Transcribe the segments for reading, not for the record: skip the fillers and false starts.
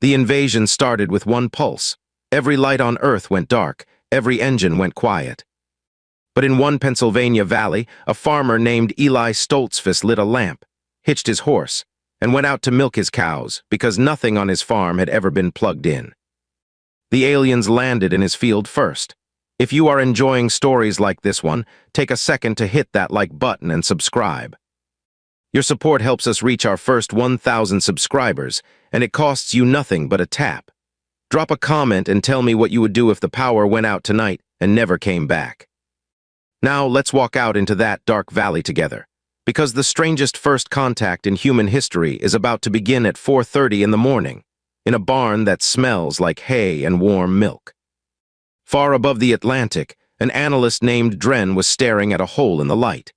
The invasion started with one pulse. Every light on Earth went dark, every engine went quiet. But in one Pennsylvania valley, a farmer named Eli Stoltzfus lit a lamp, hitched his horse, and went out to milk his cows because nothing on his farm had ever been plugged in. The aliens landed in his field first. If you are enjoying stories like this one, take a second to hit that like button and subscribe. Your support helps us reach our first 1,000 subscribers, and it costs you nothing but a tap. Drop a comment and tell me what you would do if the power went out tonight and never came back. Now let's walk out into that dark valley together, because the strangest first contact in human history is about to begin at 4:30 in the morning, in a barn that smells like hay and warm milk. Far above the Atlantic, an analyst named Dren was staring at a hole in the light.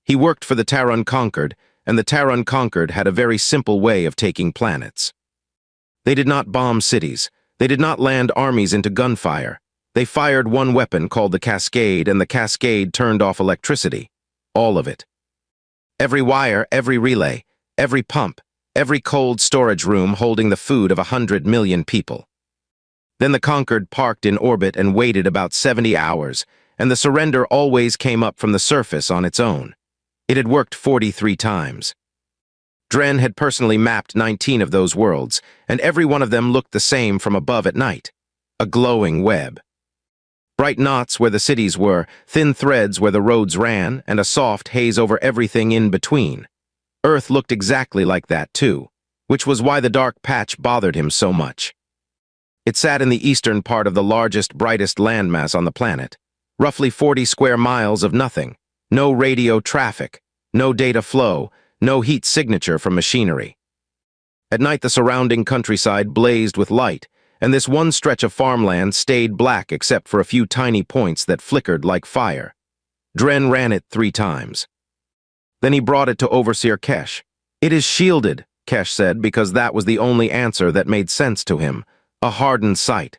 He worked for the Terran Conquered, and the Terran Conquered had a very simple way of taking planets. They did not bomb cities. They did not land armies into gunfire. They fired one weapon called the Cascade, and the Cascade turned off electricity. All of it. Every wire, every relay, every pump, every cold storage room holding the food of 100 million people. Then the Conquered parked in orbit and waited about 70 hours, and the surrender always came up from the surface on its own. It had worked 43 times. Dren had personally mapped 19 of those worlds, and every one of them looked the same from above at night. A glowing web. Bright knots where the cities were, thin threads where the roads ran, and a soft haze over everything in between. Earth looked exactly like that too, which was why the dark patch bothered him so much. It sat in the eastern part of the largest, brightest landmass on the planet. Roughly 40 square miles of nothing. No radio traffic, no data flow, no heat signature from machinery. At night the surrounding countryside blazed with light, and this one stretch of farmland stayed black except for a few tiny points that flickered like fire. Dren ran it 3 times. Then he brought it to Overseer Kesh. "It is shielded," Kesh said, because that was the only answer that made sense to him. A hardened site.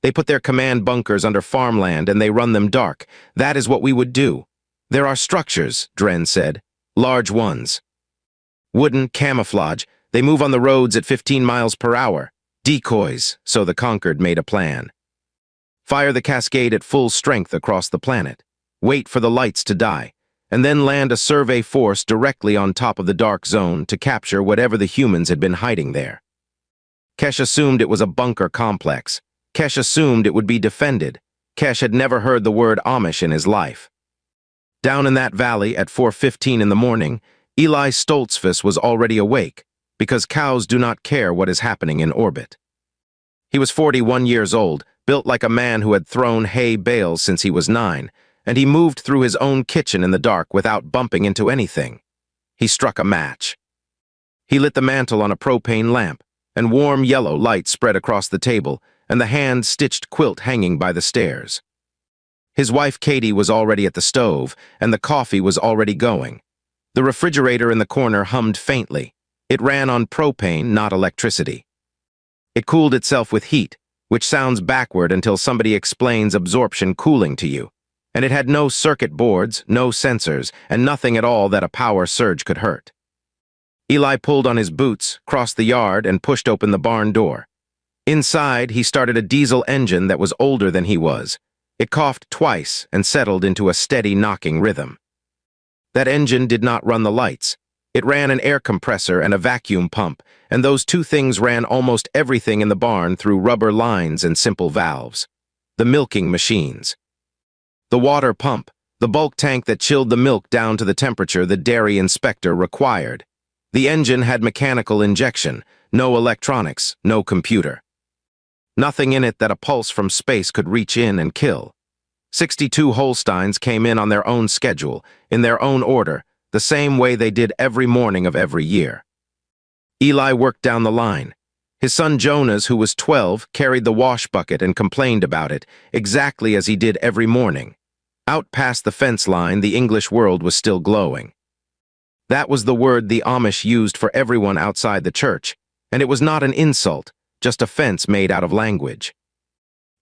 "They put their command bunkers under farmland and they run them dark. That is what we would do. There are structures," Dren said. "Large ones. Wooden, camouflage. They move on the roads at 15 miles per hour. Decoys," so the Conquered made a plan. Fire the Cascade at full strength across the planet. Wait for the lights to die, and then land a survey force directly on top of the dark zone to capture whatever the humans had been hiding there. Kesh assumed it was a bunker complex. Kesh assumed it would be defended. Kesh had never heard the word Amish in his life. Down in that valley at 4:15 in the morning, Eli Stoltzfus was already awake, because cows do not care what is happening in orbit. He was 41 years old, built like a man who had thrown hay bales since he was 9, and he moved through his own kitchen in the dark without bumping into anything. He struck a match. He lit the mantle on a propane lamp, and warm yellow light spread across the table, and the hand-stitched quilt hanging by the stairs. His wife Katie was already at the stove, and the coffee was already going. The refrigerator in the corner hummed faintly. It ran on propane, not electricity. It cooled itself with heat, which sounds backward until somebody explains absorption cooling to you. And it had no circuit boards, no sensors, and nothing at all that a power surge could hurt. Eli pulled on his boots, crossed the yard, and pushed open the barn door. Inside, he started a diesel engine that was older than he was. It coughed twice and settled into a steady knocking rhythm. That engine did not run the lights. It ran an air compressor and a vacuum pump, and those 2 things ran almost everything in the barn through rubber lines and simple valves. The milking machines. The water pump, the bulk tank that chilled the milk down to the temperature the dairy inspector required. The engine had mechanical injection, no electronics, no computer. Nothing in it that a pulse from space could reach in and kill. 62 Holsteins came in on their own schedule, in their own order, the same way they did every morning of every year. Eli worked down the line. His son Jonas, who was 12, carried the wash bucket and complained about it, exactly as he did every morning. Out past the fence line, the English world was still glowing. That was the word the Amish used for everyone outside the church, and it was not an insult, just a fence made out of language.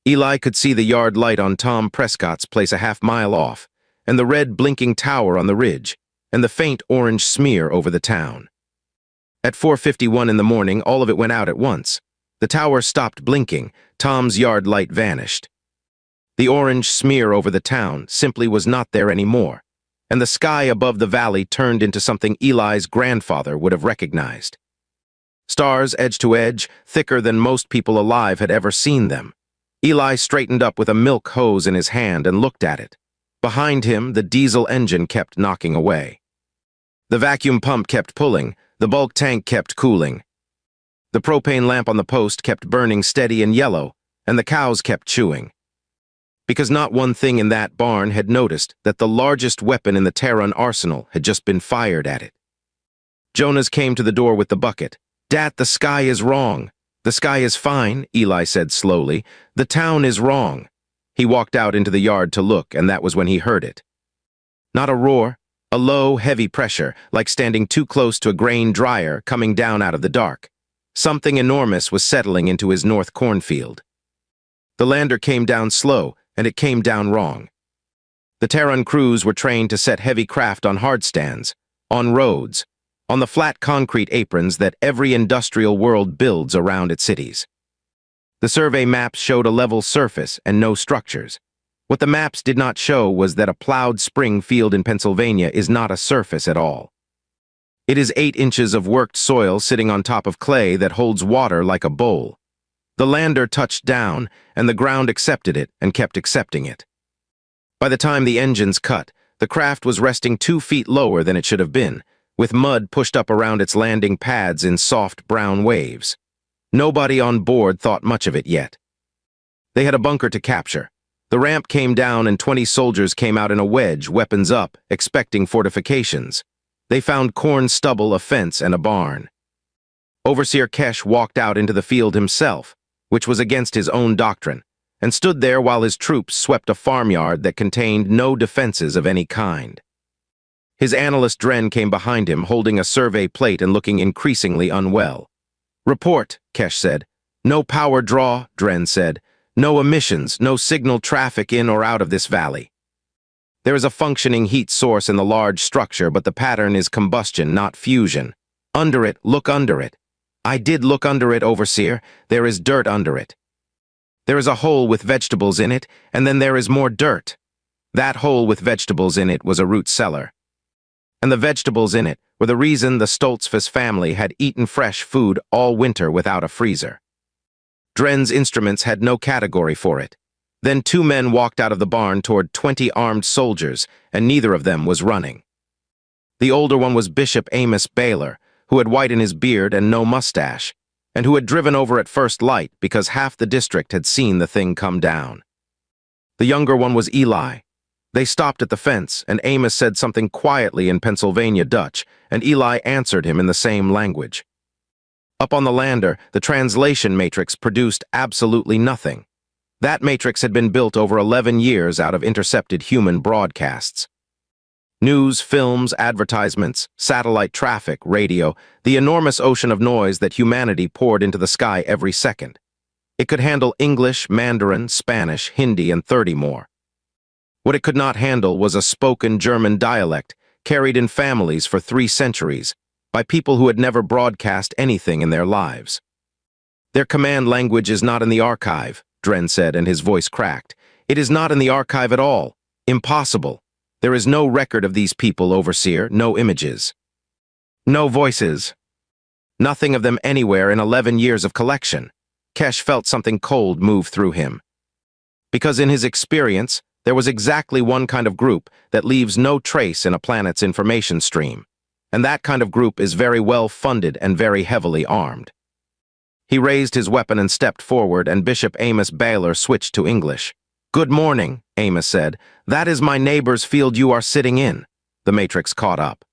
Eli could see the yard light on Tom Prescott's place a half-mile off, and the red blinking tower on the ridge, and the faint orange smear over the town. At 4:51 in the morning, all of it went out at once. The tower stopped blinking. Tom's yard light vanished. The orange smear over the town simply was not there anymore, and the sky above the valley turned into something Eli's grandfather would have recognized. Stars edge to edge, thicker than most people alive had ever seen them. Eli straightened up with a milk hose in his hand and looked at it. Behind him, the diesel engine kept knocking away. The vacuum pump kept pulling, the bulk tank kept cooling. The propane lamp on the post kept burning steady and yellow, and the cows kept chewing. Because not one thing in that barn had noticed that the largest weapon in the Terran arsenal had just been fired at it. Jonas came to the door with the bucket. "Dad, the sky is wrong." "The sky is fine," Eli said slowly. "The town is wrong." He walked out into the yard to look, and that was when he heard it. Not a roar, a low, heavy pressure, like standing too close to a grain dryer coming down out of the dark. Something enormous was settling into his north cornfield. The lander came down slow, and it came down wrong. The Terran crews were trained to set heavy craft on hardstands, on roads, on the flat concrete aprons that every industrial world builds around its cities. The survey maps showed a level surface and no structures. What the maps did not show was that a plowed spring field in Pennsylvania is not a surface at all. It is 8 inches of worked soil sitting on top of clay that holds water like a bowl. The lander touched down, and the ground accepted it and kept accepting it. By the time the engines cut, the craft was resting 2 feet lower than it should have been, with mud pushed up around its landing pads in soft brown waves. Nobody on board thought much of it yet. They had a bunker to capture. The ramp came down and 20 soldiers came out in a wedge, weapons up, expecting fortifications. They found corn stubble, a fence, and a barn. Overseer Kesh walked out into the field himself, which was against his own doctrine, and stood there while his troops swept a farmyard that contained no defenses of any kind. His analyst Dren came behind him, holding a survey plate and looking increasingly unwell. "Report," Kesh said. "No power draw," Dren said. "No emissions, no signal traffic in or out of this valley. There is a functioning heat source in the large structure, but the pattern is combustion, not fusion. Under it, look under it." "I did look under it, Overseer. There is dirt under it." "There is a hole with vegetables in it, and then there is more dirt." That hole with vegetables in it was a root cellar. And the vegetables in it were the reason the Stoltzfus family had eaten fresh food all winter without a freezer. Dren's instruments had no category for it. Then 2 men walked out of the barn toward 20 armed soldiers, and neither of them was running. The older one was Bishop Amos Baylor, who had white in his beard and no mustache, and who had driven over at first light because half the district had seen the thing come down. The younger one was Eli. They stopped at the fence, and Amos said something quietly in Pennsylvania Dutch, and Eli answered him in the same language. Up on the lander, the translation matrix produced absolutely nothing. That matrix had been built over 11 years out of intercepted human broadcasts. News, films, advertisements, satellite traffic, radio, the enormous ocean of noise that humanity poured into the sky every second. It could handle English, Mandarin, Spanish, Hindi, and 30 more. What it could not handle was a spoken German dialect carried in families for 3 centuries by people who had never broadcast anything in their lives. "Their command language is not in the archive," Dren said, and his voice cracked. "It is not in the archive at all. Impossible. There is no record of these people, Overseer, no images. No voices. Nothing of them anywhere in 11 years of collection." Kesh felt something cold move through him. Because in his experience, there was exactly one kind of group that leaves no trace in a planet's information stream, and that kind of group is very well funded and very heavily armed. He raised his weapon and stepped forward, and Bishop Amos Baylor switched to English. "Good morning," Amos said. "That is my neighbor's field you are sitting in." The matrix caught up.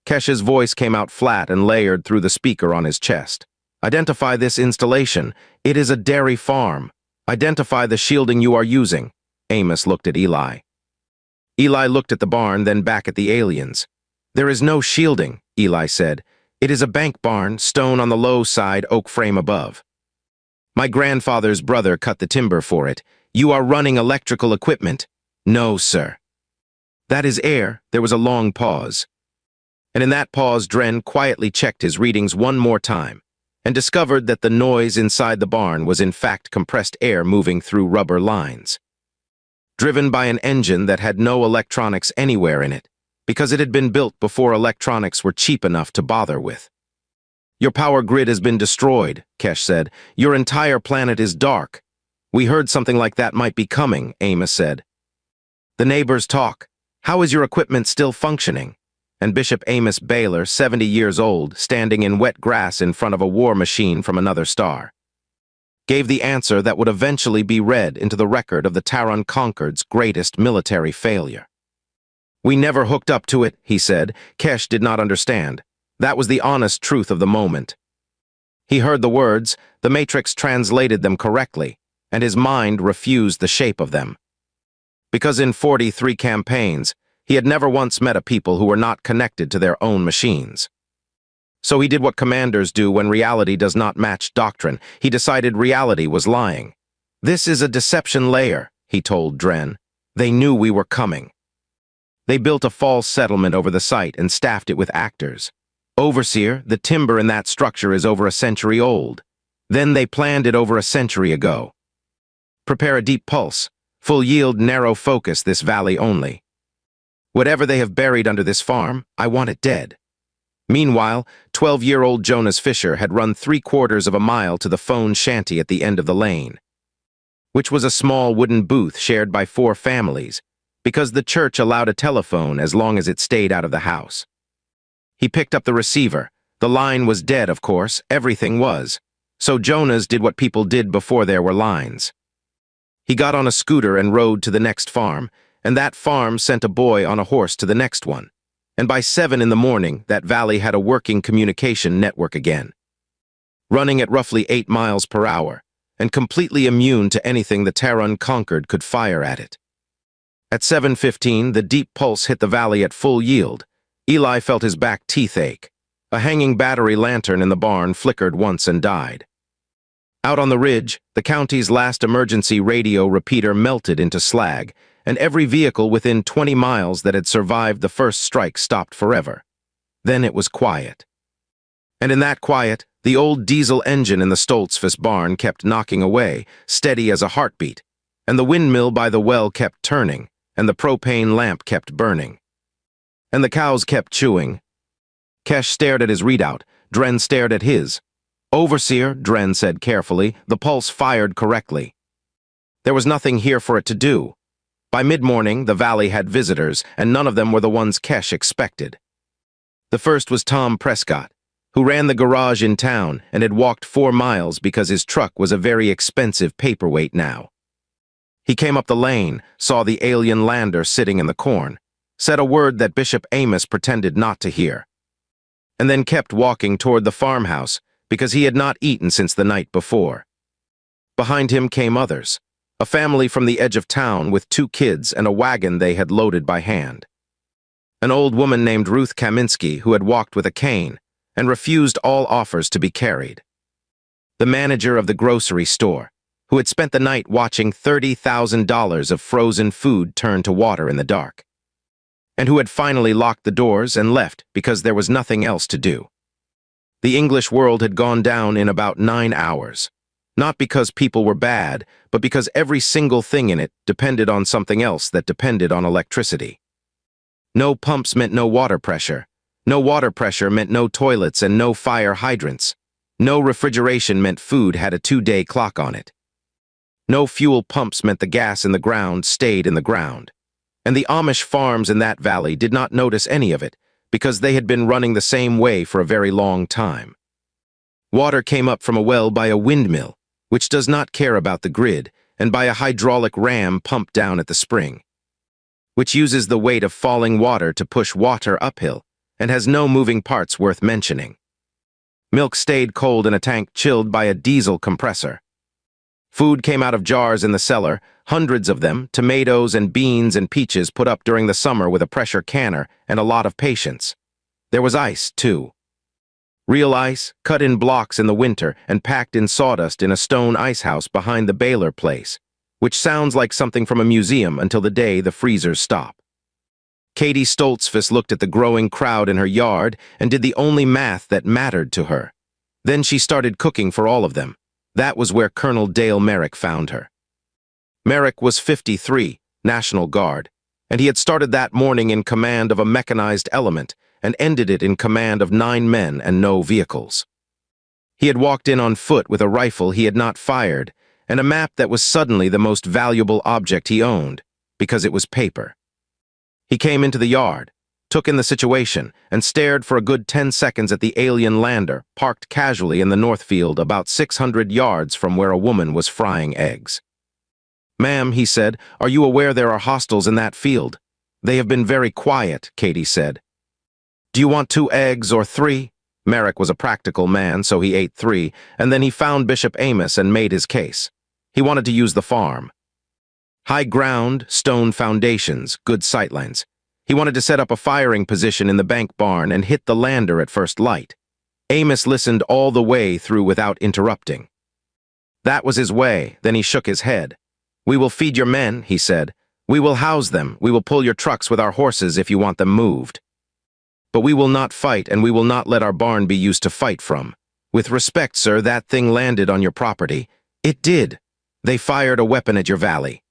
Kesh's voice came out flat and layered through the speaker on his chest. "Identify this installation. It is a dairy farm. Identify the shielding you are using." Amos looked at Eli. Eli looked at the barn, then back at the aliens. "There is no shielding," Eli said. "It is a bank barn, stone on the low side, oak frame above. My grandfather's brother cut the timber for it. You are running electrical equipment." "No, sir." "That is air." There was a long pause. And in that pause, Dren quietly checked his readings one more time. and discovered that the noise inside the barn was in fact compressed air moving through rubber lines. Driven by an engine that had no electronics anywhere in it, because it had been built before electronics were cheap enough to bother with. "Your power grid has been destroyed," Kesh said. "Your entire planet is dark." "We heard something like that might be coming," Amos said. "The neighbors talk. How is your equipment still functioning?" And Bishop Amos Baylor, 70 years old, standing in wet grass in front of a war machine from another star, gave the answer that would eventually be read into the record of the Terran Conquered's greatest military failure. "We never hooked up to it," he said. Kesh did not understand. That was the honest truth of the moment. He heard the words, the Matrix translated them correctly, and his mind refused the shape of them. Because in 43 campaigns, he had never once met a people who were not connected to their own machines. So he did what commanders do when reality does not match doctrine. He decided reality was lying. "This is a deception layer," he told Dren. "They knew we were coming." They built a false settlement over the site and staffed it with actors. "Overseer, the timber in that structure is over a century old. Then they planned it over a century ago. Prepare a deep pulse. Full yield, narrow focus this valley only. Whatever they have buried under this farm, I want it dead." Meanwhile, 12-year-old Jonas Fisher had run 3/4 of a mile to the phone shanty at the end of the lane, which was a small wooden booth shared by 4 families, because the church allowed a telephone as long as it stayed out of the house. He picked up the receiver. The line was dead, of course, everything was. So Jonas did what people did before there were lines. He got on a scooter and rode to the next farm, and that farm sent a boy on a horse to the next one. And by 7 in the morning, that valley had a working communication network again, running at roughly 8 miles per hour, and completely immune to anything the Terran Conquered could fire at it. At 7:15, the deep pulse hit the valley at full yield. Eli felt his back teeth ache. A hanging battery lantern in the barn flickered once and died. Out on the ridge, the county's last emergency radio repeater melted into slag, and every vehicle within 20 miles that had survived the first strike stopped forever. Then it was quiet. And in that quiet, the old diesel engine in the Stoltzfus barn kept knocking away, steady as a heartbeat, and the windmill by the well kept turning, and the propane lamp kept burning. And the cows kept chewing. Kesh stared at his readout. Dren stared at his. "Overseer," Dren said carefully, "the pulse fired correctly. There was nothing here for it to do." By mid-morning, the valley had visitors, and none of them were the ones Kesh expected. The first was Tom Prescott, who ran the garage in town and had walked 4 miles because his truck was a very expensive paperweight now. He came up the lane, saw the alien lander sitting in the corn, said a word that Bishop Amos pretended not to hear, and then kept walking toward the farmhouse because he had not eaten since the night before. Behind him came others, a family from the edge of town with 2 kids and a wagon they had loaded by hand. An old woman named Ruth Kaminsky who had walked with a cane and refused all offers to be carried. The manager of the grocery store, who had spent the night watching $30,000 of frozen food turn to water in the dark, and who had finally locked the doors and left because there was nothing else to do. The English world had gone down in about 9 hours, not because people were bad, but because every single thing in it depended on something else that depended on electricity. No pumps meant no water pressure. No water pressure meant no toilets and no fire hydrants. No refrigeration meant food had a 2-day clock on it. No fuel pumps meant the gas in the ground stayed in the ground. And the Amish farms in that valley did not notice any of it because they had been running the same way for a very long time. Water came up from a well by a windmill, which does not care about the grid, and by a hydraulic ram pumped down at the spring, which uses the weight of falling water to push water uphill and has no moving parts worth mentioning. Milk stayed cold in a tank chilled by a diesel compressor. Food came out of jars in the cellar, hundreds of them, tomatoes and beans and peaches put up during the summer with a pressure canner and a lot of patience. There was ice, too. Real ice, cut in blocks in the winter and packed in sawdust in a stone ice house behind the Baylor place, which sounds like something from a museum until the day the freezers stop. Katie Stoltzfus looked at the growing crowd in her yard and did the only math that mattered to her. Then she started cooking for all of them. That was where Colonel Dale Merrick found her. Merrick was 53, National Guard, and he had started that morning in command of a mechanized element and ended it in command of 9 men and no vehicles. He had walked in on foot with a rifle he had not fired and a map that was suddenly the most valuable object he owned, because it was paper. He came into the yard, took in the situation, and stared for a good 10 seconds at the alien lander parked casually in the north field about 600 yards from where a woman was frying eggs. "Ma'am," he said, "are you aware there are hostiles in that field?" "They have been very quiet," Katie said. "Do you want 2 eggs or 3? Merrick was a practical man, so he ate 3, and then he found Bishop Amish and made his case. He wanted to use the farm. High ground, stone foundations, good sightlines. He wanted to set up a firing position in the bank barn and hit the lander at first light. Amish listened all the way through without interrupting. That was his way, then he shook his head. "We will feed your men," he said. "We will house them. We will pull your trucks with our horses if you want them moved. But we will not fight, and we will not let our barn be used to fight from. With respect, sir, that thing landed on your property." "It did. They fired a weapon at your valley."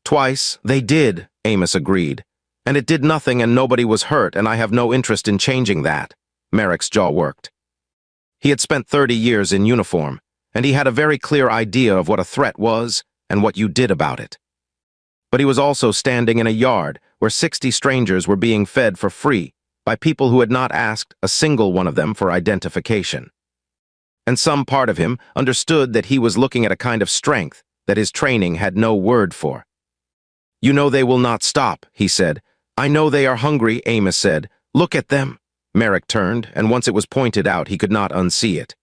"Twice, they did," Amish agreed. "And it did nothing and nobody was hurt, and I have no interest in changing that." Merrick's jaw worked. He had spent 30 years in uniform, and he had a very clear idea of what a threat was and what you did about it. But he was also standing in a yard where 60 strangers were being fed for free by people who had not asked a single one of them for identification. And some part of him understood that he was looking at a kind of strength that his training had no word for. "You know they will not stop," he said. "I know they are hungry," Amish said. "Look at them." Merrick turned, and once it was pointed out, he could not unsee it.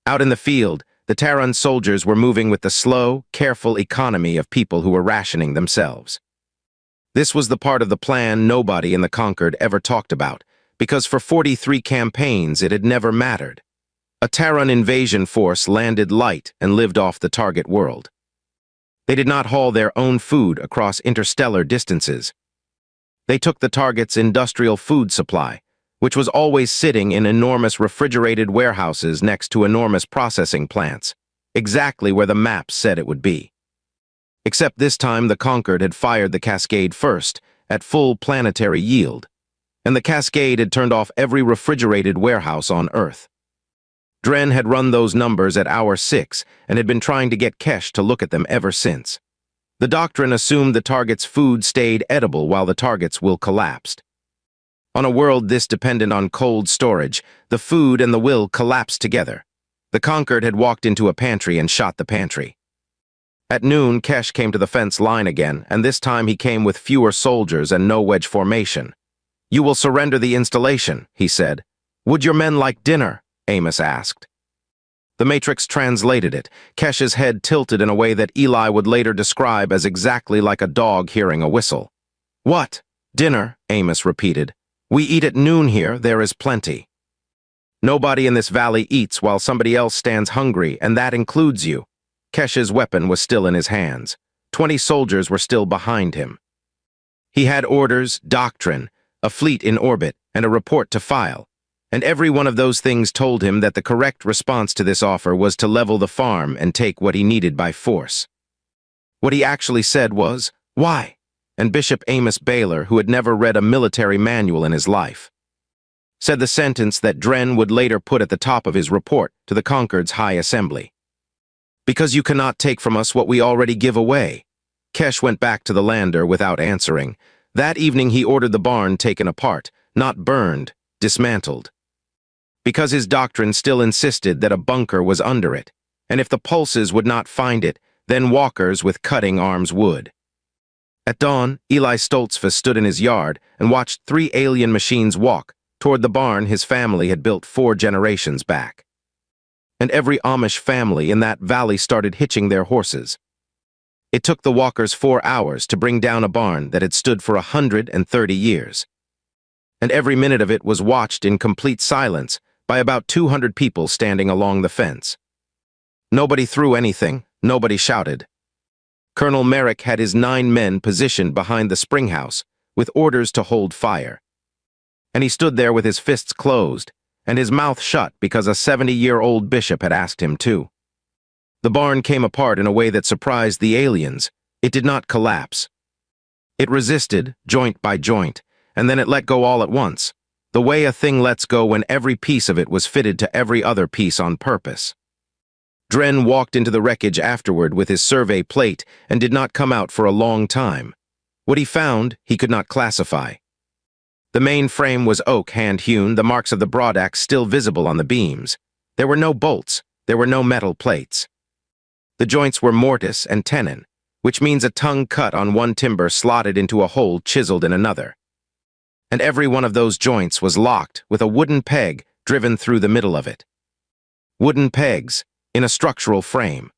Out in the field, the Terran soldiers were moving with the slow, careful economy of people who were rationing themselves. This was the part of the plan nobody in the Conquered ever talked about, because for 43 campaigns it had never mattered. A Terran invasion force landed light and lived off the target world. They did not haul their own food across interstellar distances. They took the target's industrial food supply, which was always sitting in enormous refrigerated warehouses next to enormous processing plants, exactly where the maps said it would be. Except this time the Conquered had fired the Cascade first, at full planetary yield, and the Cascade had turned off every refrigerated warehouse on Earth. Dren had run those numbers at hour 6 and had been trying to get Kesh to look at them ever since. The doctrine assumed the target's food stayed edible while the target's will collapsed. On a world this dependent on cold storage, the food and the will collapsed together. The Conquered had walked into a pantry and shot the pantry. At noon, Kesh came to the fence line again, and this time he came with fewer soldiers and no wedge formation. "You will surrender the installation," he said. "Would your men like dinner?" Amish asked. The Matrix translated it, Kesh's head tilted in a way that Eli would later describe as exactly like a dog hearing a whistle. "What? Dinner?" Amish repeated. "We eat at noon here, there is plenty. Nobody in this valley eats while somebody else stands hungry, and that includes you." Kesh's weapon was still in his hands. 20 soldiers were still behind him. He had orders, doctrine, a fleet in orbit, and a report to file. And every one of those things told him that the correct response to this offer was to level the farm and take what he needed by force. What he actually said was, "Why?" And Bishop Amish Baylor, who had never read a military manual in his life, said the sentence that Dren would later put at the top of his report to the Conquered's High Assembly. "Because you cannot take from us what we already give away." Kesh went back to the lander without answering. That evening he ordered the barn taken apart, not burned, dismantled. Because his doctrine still insisted that a bunker was under it, and if the pulses would not find it, then walkers with cutting arms would. At dawn, Eli Stoltzfus stood in his yard and watched 3 alien machines walk toward the barn his family had built 4 generations back. And every Amish family in that valley started hitching their horses. It took the walkers 4 hours to bring down a barn that had stood for 130 years. And every minute of it was watched in complete silence by about 200 people standing along the fence. Nobody threw anything, nobody shouted. Colonel Merrick had his 9 men positioned behind the springhouse with orders to hold fire. And he stood there with his fists closed, and his mouth shut because a 70-year-old bishop had asked him to. The barn came apart in a way that surprised the aliens. It did not collapse. It resisted, joint by joint, and then it let go all at once, the way a thing lets go when every piece of it was fitted to every other piece on purpose. Dren walked into the wreckage afterward with his survey plate and did not come out for a long time. What he found, he could not classify. The main frame was oak, hand-hewn, the marks of the broadaxe still visible on the beams. There were no bolts, there were no metal plates. The joints were mortise and tenon, which means a tongue cut on one timber slotted into a hole chiseled in another. And every one of those joints was locked with a wooden peg driven through the middle of it. Wooden pegs, in a structural frame,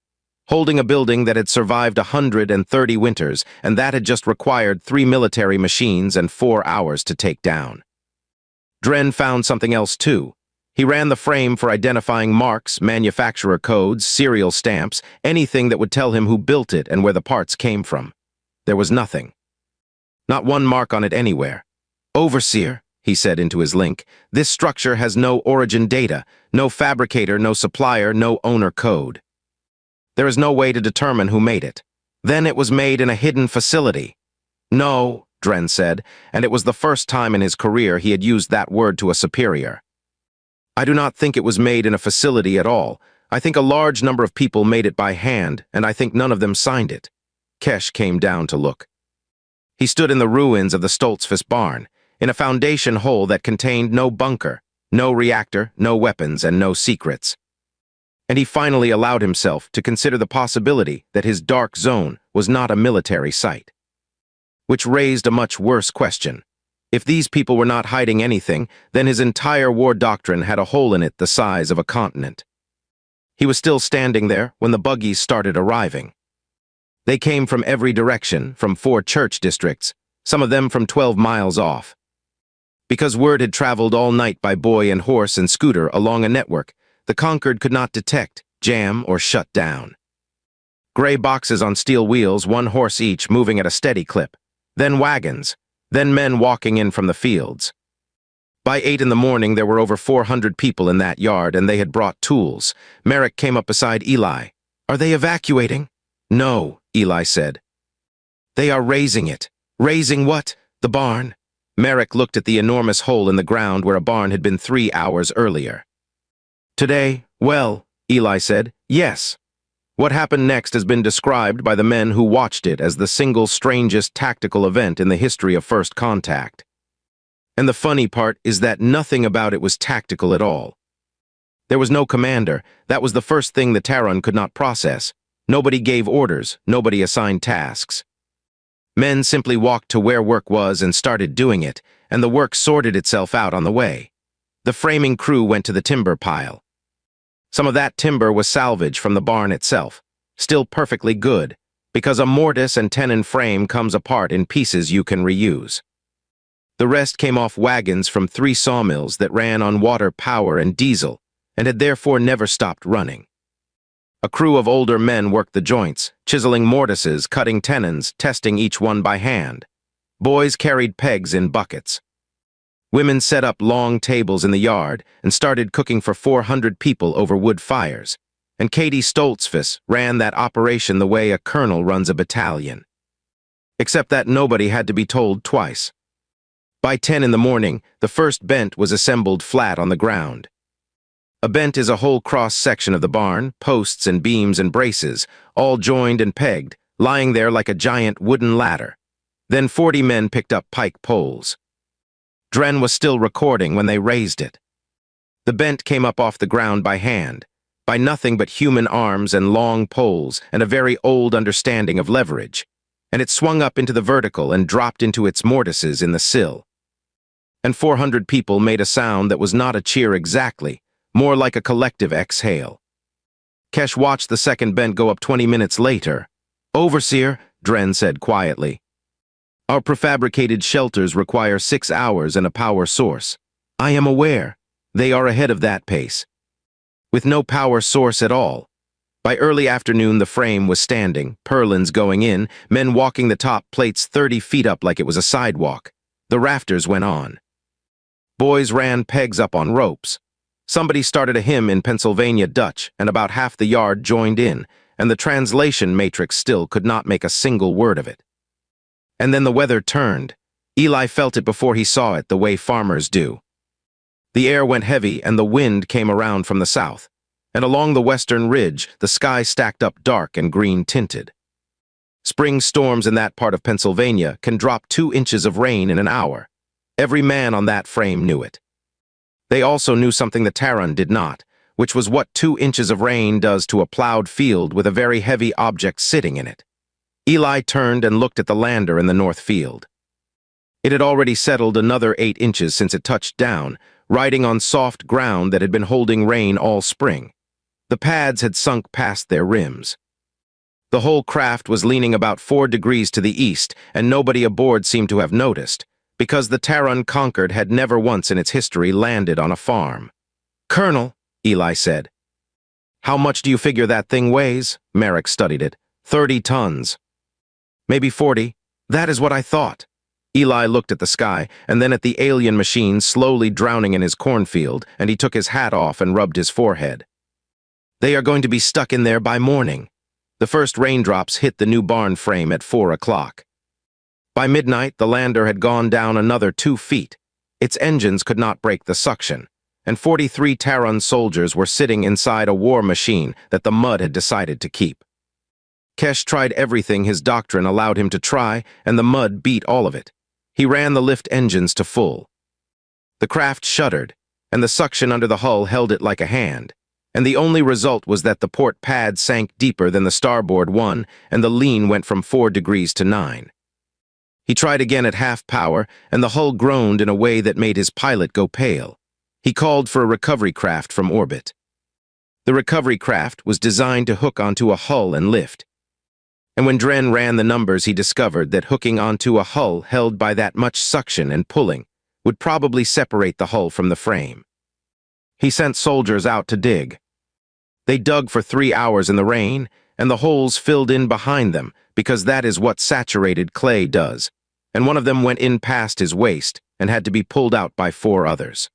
holding a building that had survived 130 winters, and that had just required 3 military machines and 4 hours to take down. Dren found something else too. He ran the frame for identifying marks, manufacturer codes, serial stamps, anything that would tell him who built it and where the parts came from. There was nothing. Not one mark on it anywhere. "Overseer," he said into his link, "this structure has no origin data, no fabricator, no supplier, no owner code. There is no way to determine who made it. Then it was made in a hidden facility." "No," Dren said, and it was the first time in his career he had used that word to a superior. "I do not think it was made in a facility at all. I think a large number of people made it by hand, and I think none of them signed it." Kesh came down to look. He stood in the ruins of the Stoltzfus barn, in a foundation hole that contained no bunker, no reactor, no weapons, and no secrets. And he finally allowed himself to consider the possibility that his dark zone was not a military site. Which raised a much worse question. If these people were not hiding anything, then his entire war doctrine had a hole in it the size of a continent. He was still standing there when the buggies started arriving. They came from every direction, from 4 church districts, some of them from 12 miles off. Because word had traveled all night by boy and horse and scooter along a network, the Conquered could not detect, jam, or shut down. Gray boxes on steel wheels, 1 horse each, moving at a steady clip. Then wagons. Then men walking in from the fields. By 8 in the morning, there were over 400 people in that yard, and they had brought tools. Merrick came up beside Eli. "Are they evacuating?" "No," Eli said. "They are raising it." "Raising what?" "The barn." Merrick looked at the enormous hole in the ground where a barn had been 3 hours earlier. "Today, well," Eli said, "yes. What happened next has been described by the men who watched it as the single strangest tactical event in the history of First Contact. And the funny part is that nothing about it was tactical at all. There was no commander. That was the first thing the Terran could not process. Nobody gave orders, nobody assigned tasks. Men simply walked to where work was and started doing it, and the work sorted itself out on the way. The framing crew went to the timber pile. Some of that timber was salvage from the barn itself, still perfectly good, because a mortise and tenon frame comes apart in pieces you can reuse. The rest came off wagons from 3 sawmills that ran on water power and diesel, and had therefore never stopped running. A crew of older men worked the joints, chiseling mortises, cutting tenons, testing each one by hand. Boys carried pegs in buckets. Women set up long tables in the yard and started cooking for 400 people over wood fires. And Katie Stoltzfus ran that operation the way a colonel runs a battalion. Except that nobody had to be told twice. By 10 in the morning, the first bent was assembled flat on the ground. A bent is a whole cross-section of the barn, posts and beams and braces, all joined and pegged, lying there like a giant wooden ladder. Then 40 men picked up pike poles. Dren was still recording when they raised it. The bent came up off the ground by hand, by nothing but human arms and long poles and a very old understanding of leverage, and it swung up into the vertical and dropped into its mortises in the sill. And 400 people made a sound that was not a cheer exactly, more like a collective exhale. Kesh watched the second bent go up 20 minutes later. "Overseer," Dren said quietly. "Our prefabricated shelters require 6 hours and a power source. I am aware. They are ahead of that pace. With no power source at all. By early afternoon, the frame was standing, purlins going in, men walking the top plates 30 feet up like it was a sidewalk. The rafters went on. Boys ran pegs up on ropes. Somebody started a hymn in Pennsylvania Dutch, and about half the yard joined in, and the translation matrix still could not make a single word of it. And then the weather turned. Eli felt it before he saw it, the way farmers do. The air went heavy, and the wind came around from the south, and along the western ridge, the sky stacked up dark and green-tinted. Spring storms in that part of Pennsylvania can drop 2 inches of rain in an hour. Every man on that frame knew it. They also knew something the Terran did not, which was what 2 inches of rain does to a plowed field with a very heavy object sitting in it. Eli turned and looked at the lander in the north field. It had already settled another 8 inches since it touched down, riding on soft ground that had been holding rain all spring. The pads had sunk past their rims. The whole craft was leaning about 4 degrees to the east, and nobody aboard seemed to have noticed, because the Terran conquered had never once in its history landed on a farm. "Colonel," Eli said. "How much do you figure that thing weighs?" Merrick studied it. 30 tons. "Maybe 40. That is what I thought." Eli looked at the sky, and then at the alien machine slowly drowning in his cornfield, and he took his hat off and rubbed his forehead. "They are going to be stuck in there by morning." The first raindrops hit the new barn frame at 4 o'clock. By midnight, the lander had gone down another 2 feet. Its engines could not break the suction, and 43 Terran soldiers were sitting inside a war machine that the mud had decided to keep. Kesh tried everything his doctrine allowed him to try, and the mud beat all of it. He ran the lift engines to full. The craft shuddered, and the suction under the hull held it like a hand, and the only result was that the port pad sank deeper than the starboard one, and the lean went from 4 degrees to 9. He tried again at half power, and the hull groaned in a way that made his pilot go pale. He called for a recovery craft from orbit. The recovery craft was designed to hook onto a hull and lift. And when Dren ran the numbers, he discovered that hooking onto a hull held by that much suction and pulling would probably separate the hull from the frame. He sent soldiers out to dig. They dug for 3 hours in the rain, and the holes filled in behind them, because that is what saturated clay does, and one of them went in past his waist and had to be pulled out by 4 others.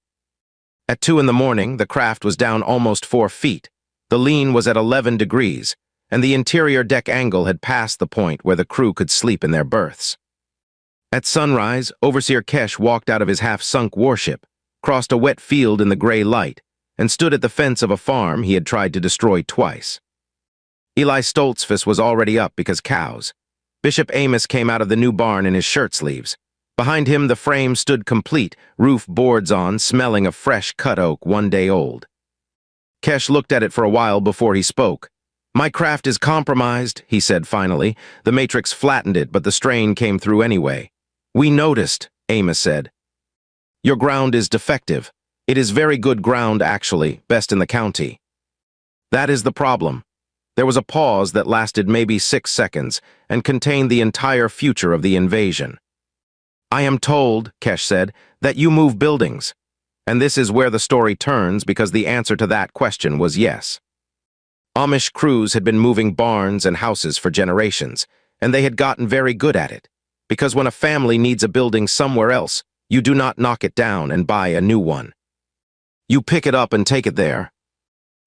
At 2 in the morning, the craft was down almost 4 feet. The lean was at 11 degrees, and the interior deck angle had passed the point where the crew could sleep in their berths. At sunrise, Overseer Kesh walked out of his half-sunk warship, crossed a wet field in the gray light, and stood at the fence of a farm he had tried to destroy twice. Eli Stoltzfus was already up because cows. Bishop Amos came out of the new barn in his shirt sleeves. Behind him, the frame stood complete, roof boards on, smelling of fresh cut oak 1 day old. Kesh looked at it for a while before he spoke. "My craft is compromised," he said finally. The matrix flattened it, but the strain came through anyway. "We noticed," Amos said. "Your ground is defective. It is very good ground, actually, best in the county." "That is the problem." There was a pause that lasted maybe 6 seconds and contained the entire future of the invasion. "I am told," Kesh said, "that you move buildings." And this is where the story turns, because the answer to that question was yes. Amish crews had been moving barns and houses for generations, and they had gotten very good at it, because when a family needs a building somewhere else, you do not knock it down and buy a new one. You pick it up and take it there.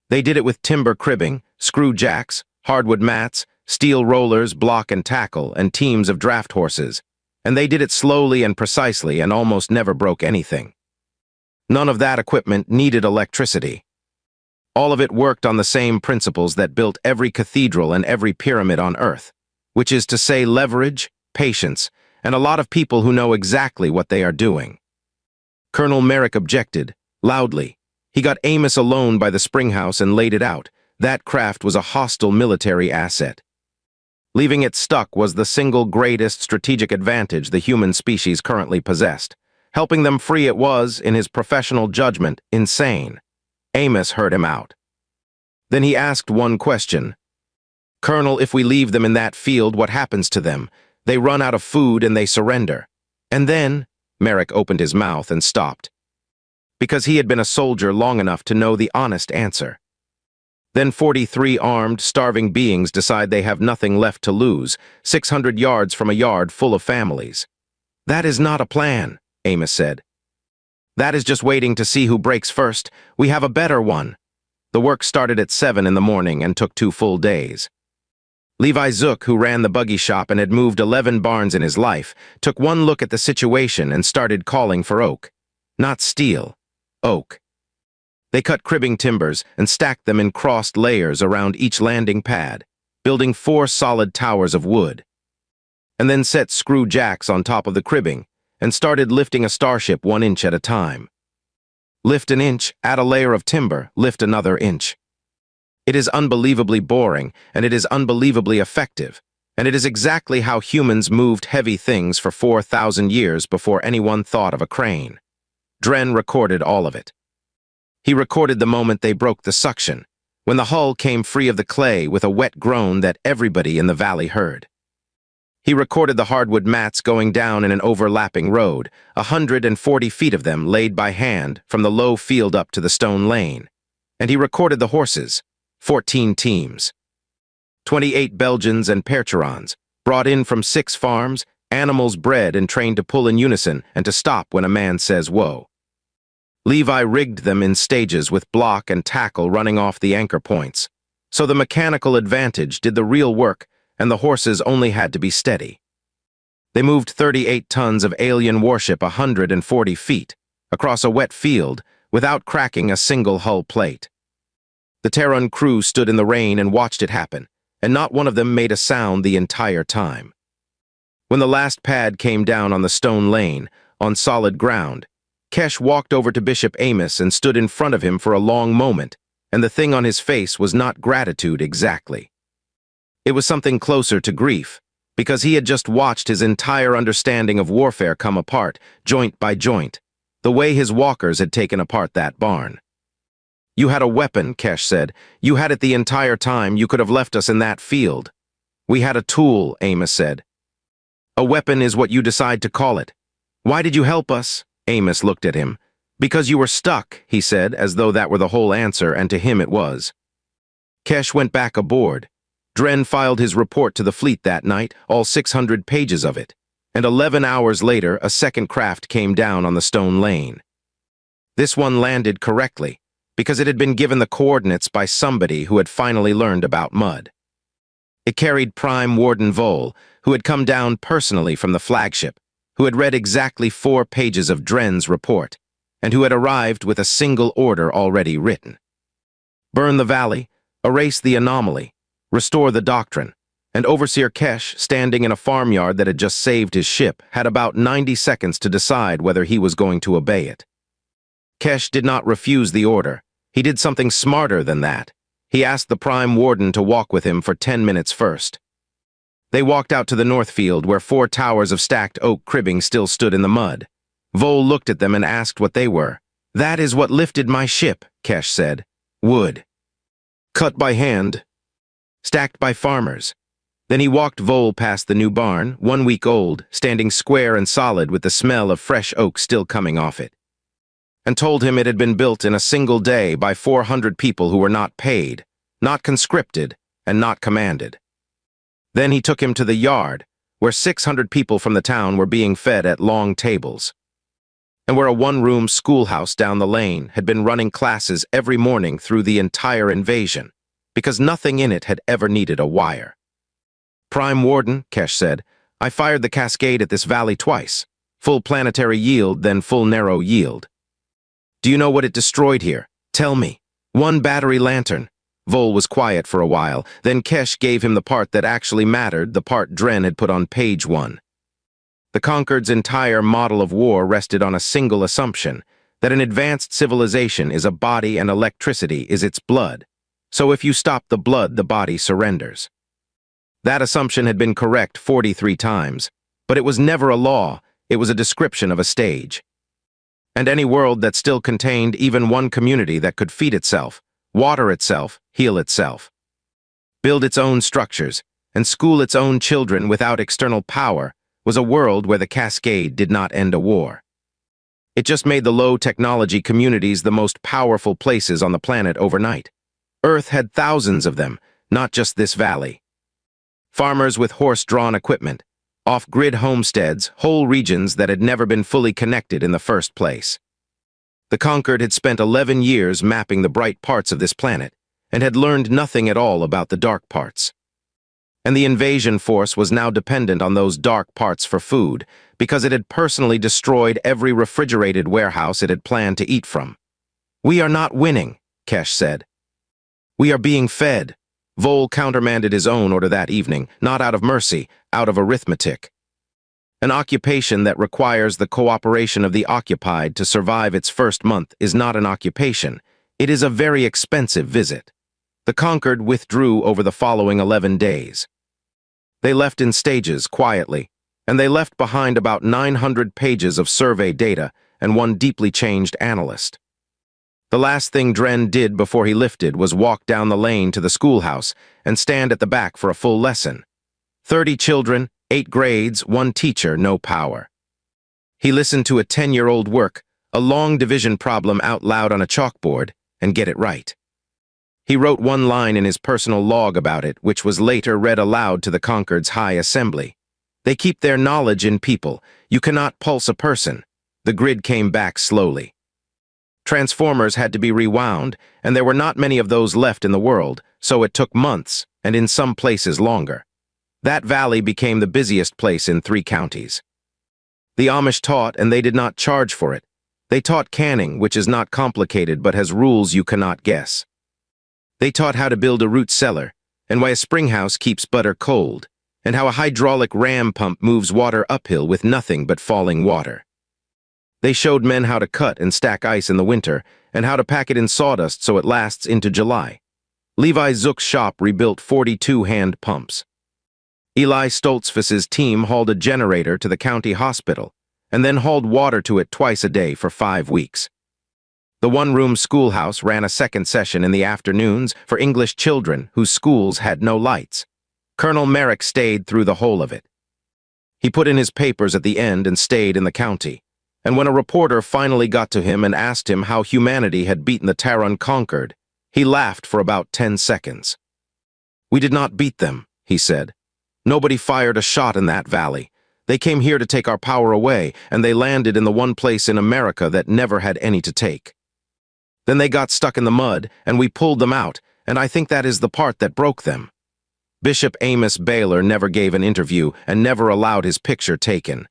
They did it with timber cribbing, screw jacks, hardwood mats, steel rollers, block and tackle, and teams of draft horses, and they did it slowly and precisely and almost never broke anything. None of that equipment needed electricity. All of it worked on the same principles that built every cathedral and every pyramid on Earth, which is to say leverage, patience, and a lot of people who know exactly what they are doing. Colonel Merrick objected, loudly. He got Amos alone by the springhouse and laid it out. That craft was a hostile military asset. Leaving it stuck was the single greatest strategic advantage the human species currently possessed. Helping them free it was, in his professional judgment, insane. Amos heard him out. Then he asked one question. "Colonel, if we leave them in that field, what happens to them? They run out of food and they surrender." And then, Merrick opened his mouth and stopped, because he had been a soldier long enough to know the honest answer. Then 43 armed, starving beings decide they have nothing left to lose, 600 yards from a yard full of families. "That is not a plan," Amos said. That is just waiting to see who breaks first. We have a better one. The work started at 7 in the morning and took 2 full days. Levi Zook, who ran the buggy shop and had moved 11 barns in his life, took one look at the situation and started calling for oak. Not steel, oak. They cut cribbing timbers and stacked them in crossed layers around each landing pad, building 4 solid towers of wood. And then set screw jacks on top of the cribbing and started lifting a starship 1 inch at a time. Lift an inch, add a layer of timber, lift another inch. It is unbelievably boring, and it is unbelievably effective, and it is exactly how humans moved heavy things for 4,000 years before anyone thought of a crane. Dren recorded all of it. He recorded the moment they broke the suction, when the hull came free of the clay with a wet groan that everybody in the valley heard. He recorded the hardwood mats going down in an overlapping road, 140 feet of them laid by hand from the low field up to the stone lane. And he recorded the horses, 14 teams. 28 Belgians and Percherons, brought in from 6 farms, animals bred and trained to pull in unison and to stop when a man says whoa. Levi rigged them in stages with block and tackle running off the anchor points, so the mechanical advantage did the real work and the horses only had to be steady. They moved 38 tons of alien warship 140 feet across a wet field without cracking a single hull plate. The Terran crew stood in the rain and watched it happen, and not one of them made a sound the entire time. When the last pad came down on the stone lane, on solid ground, Kesh walked over to Bishop Amish and stood in front of him for a long moment, and the thing on his face was not gratitude exactly. It was something closer to grief, because he had just watched his entire understanding of warfare come apart, joint by joint, the way his walkers had taken apart that barn. You had a weapon, Kesh said. You had it the entire time. You could have left us in that field. We had a tool, Amish said. A weapon is what you decide to call it. Why did you help us? Amish looked at him. Because you were stuck, he said, as though that were the whole answer, and to him it was. Kesh went back aboard. Dren filed his report to the fleet that night, all 600 pages of it, and 11 hours later a second craft came down on the stone lane. This one landed correctly, because it had been given the coordinates by somebody who had finally learned about mud. It carried Prime Warden Vole, who had come down personally from the flagship, who had read exactly 4 pages of Dren's report, and who had arrived with a single order already written. Burn the valley, erase the anomaly, restore the doctrine, and Overseer Kesh, standing in a farmyard that had just saved his ship, had about 90 seconds to decide whether he was going to obey it. Kesh did not refuse the order. He did something smarter than that. He asked the Prime Warden to walk with him for 10 minutes first. They walked out to the north field where 4 towers of stacked oak cribbing still stood in the mud. Vole looked at them and asked what they were. That is what lifted my ship, Kesh said. Wood. Cut by hand. Stacked by farmers. Then he walked Vole past the new barn, 1 week old, standing square and solid with the smell of fresh oak still coming off it, and told him it had been built in a single day by 400 people who were not paid, not conscripted, and not commanded. Then he took him to the yard, where 600 people from the town were being fed at long tables, and where a 1-room schoolhouse down the lane had been running classes every morning through the entire invasion, because nothing in it had ever needed a wire. Prime Warden, Kesh said, I fired the cascade at this valley twice. Full planetary yield, then full narrow yield. Do you know what it destroyed here? Tell me. 1 battery lantern. Vole was quiet for a while, then Kesh gave him the part that actually mattered, the part Dren had put on page 1. The Concord's entire model of war rested on a single assumption, that an advanced civilization is a body and electricity is its blood. So if you stop the blood, the body surrenders. That assumption had been correct 43 times, but it was never a law, it was a description of a stage. And any world that still contained even one community that could feed itself, water itself, heal itself, build its own structures, and school its own children without external power was a world where the cascade did not end a war. It just made the low-technology communities the most powerful places on the planet overnight. Earth had thousands of them, not just this valley. Farmers with horse-drawn equipment, off-grid homesteads, whole regions that had never been fully connected in the first place. The Conquered had spent 11 years mapping the bright parts of this planet, and had learned nothing at all about the dark parts. And the invasion force was now dependent on those dark parts for food, because it had personally destroyed every refrigerated warehouse it had planned to eat from. "We are not winning," Kesh said. "We are being fed." Vol countermanded his own order that evening, not out of mercy, out of arithmetic. An occupation that requires the cooperation of the occupied to survive its first month is not an occupation. It is a very expensive visit. The Conquered withdrew over the following 11 days. They left in stages, quietly, and they left behind about 900 pages of survey data and one deeply changed analyst. The last thing Dren did before he lifted was walk down the lane to the schoolhouse and stand at the back for a full lesson. 30 children, 8 grades, 1 teacher, no power. He listened to a 10-year-old work a long division problem out loud on a chalkboard and get it right. He wrote one line in his personal log about it, which was later read aloud to the Conquered's high assembly. "They keep their knowledge in people. You cannot pulse a person." The grid came back slowly. Transformers had to be rewound, and there were not many of those left in the world, so it took months, and in some places longer. That valley became the busiest place in 3 counties. The Amish taught, and they did not charge for it. They taught canning, which is not complicated but has rules you cannot guess. They taught how to build a root cellar, and why a spring house keeps butter cold, and how a hydraulic ram pump moves water uphill with nothing but falling water. They showed men how to cut and stack ice in the winter, and how to pack it in sawdust so it lasts into July. Levi Zook's shop rebuilt 42 hand pumps. Eli Stoltzfus's team hauled a generator to the county hospital, and then hauled water to it twice a day for 5 weeks. The one-room schoolhouse ran a second session in the afternoons for English children whose schools had no lights. Colonel Merrick stayed through the whole of it. He put in his papers at the end and stayed in the county, and when a reporter finally got to him and asked him how humanity had beaten the Terran Conquered, he laughed for about 10 seconds. "We did not beat them," he said. "Nobody fired a shot in that valley. They came here to take our power away, and they landed in the one place in America that never had any to take. Then they got stuck in the mud, and we pulled them out, and I think that is the part that broke them." Bishop Amos Baylor never gave an interview and never allowed his picture taken.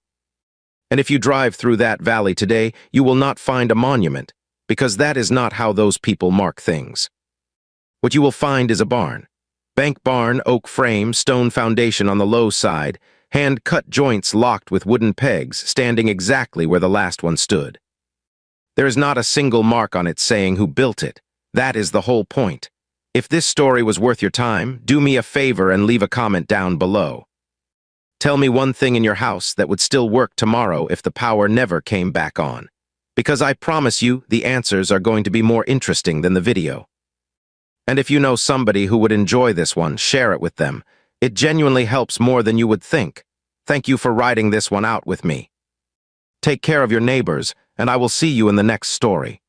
And if you drive through that valley today, you will not find a monument, because that is not how those people mark things. What you will find is a barn. Bank barn, oak frame, stone foundation on the low side, hand-cut joints locked with wooden pegs, standing exactly where the last one stood. There is not a single mark on it saying who built it. That is the whole point. If this story was worth your time, do me a favor and leave a comment down below. Tell me one thing in your house that would still work tomorrow if the power never came back on. Because I promise you, the answers are going to be more interesting than the video. And if you know somebody who would enjoy this one, share it with them. It genuinely helps more than you would think. Thank you for riding this one out with me. Take care of your neighbors, and I will see you in the next story.